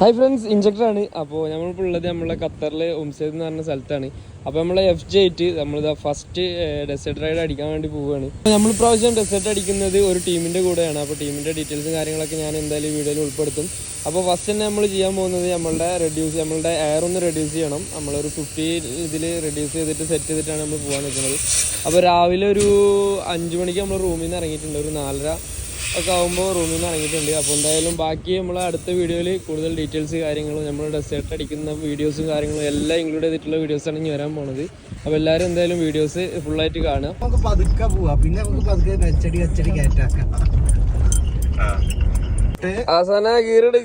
Hi friends, ഇൻജക്ടറാണ്. അപ്പോൾ നമ്മളിപ്പോൾ ഉള്ളത് നമ്മളെ ഖത്തറിൽ ഉംസേദ് എന്ന് പറഞ്ഞ സ്ഥലത്താണ്. അപ്പോൾ നമ്മളെ FJ8 നമ്മളിതാ ഫസ്റ്റ് ഡെസേർട്ട് റൈഡ് അടിക്കാൻ വേണ്ടി പോവുകയാണ്. നമ്മൾ പ്രാവശ്യം ഡെസേർട്ട് അടിക്കുന്നത് ഒരു ടീമിൻ്റെ കൂടെയാണ്. അപ്പോൾ ടീമിൻ്റെ ഡീറ്റെയിൽസും കാര്യങ്ങളൊക്കെ ഞാൻ എന്തായാലും വീഡിയോയിൽ ഉൾപ്പെടുത്തും. അപ്പോൾ ഫസ്റ്റ് തന്നെ നമ്മൾ ചെയ്യാൻ പോകുന്നത് നമ്മളുടെ എയർ ഒന്ന് റെഡ്യൂസ് ചെയ്യണം. നമ്മളൊരു 50 ഇതിൽ റെഡ്യൂസ് ചെയ്തിട്ട് സെറ്റ് ചെയ്തിട്ടാണ് നമ്മൾ പോകാൻ നിൽക്കുന്നത്. അപ്പോൾ രാവിലെ ഒരു 5 മണിക്ക് നമ്മൾ റൂമിൽ നിന്ന് ഇറങ്ങിയിട്ടുണ്ട്. ഒരു 4:30 ഒക്കെ ആകുമ്പോൾ റൂമിൽ നിന്ന് ഇറങ്ങിയിട്ടുണ്ട്. അപ്പോൾ എന്തായാലും ബാക്കി നമ്മൾ അടുത്ത വീഡിയോയിൽ കൂടുതൽ ഡീറ്റെയിൽസ് കാര്യങ്ങളും നമ്മൾ ഡെസേർട്ട് അടിക്കുന്ന വീഡിയോസും കാര്യങ്ങളും എല്ലാം ഇൻക്ലൂഡ് ചെയ്തിട്ടുള്ള വീഡിയോസാണ് ഇനി വരാൻ പോണത്. അപ്പോൾ എല്ലാവരും എന്തായാലും വീഡിയോസ് ഫുള്ളായിട്ട് കാണുക. നമുക്ക് പതുക്കെ പോവാം, പിന്നെ നമുക്ക് പതുക്കെ വെച്ചടി കയറ്റാക്കാം. ആസാന ഗീറിട്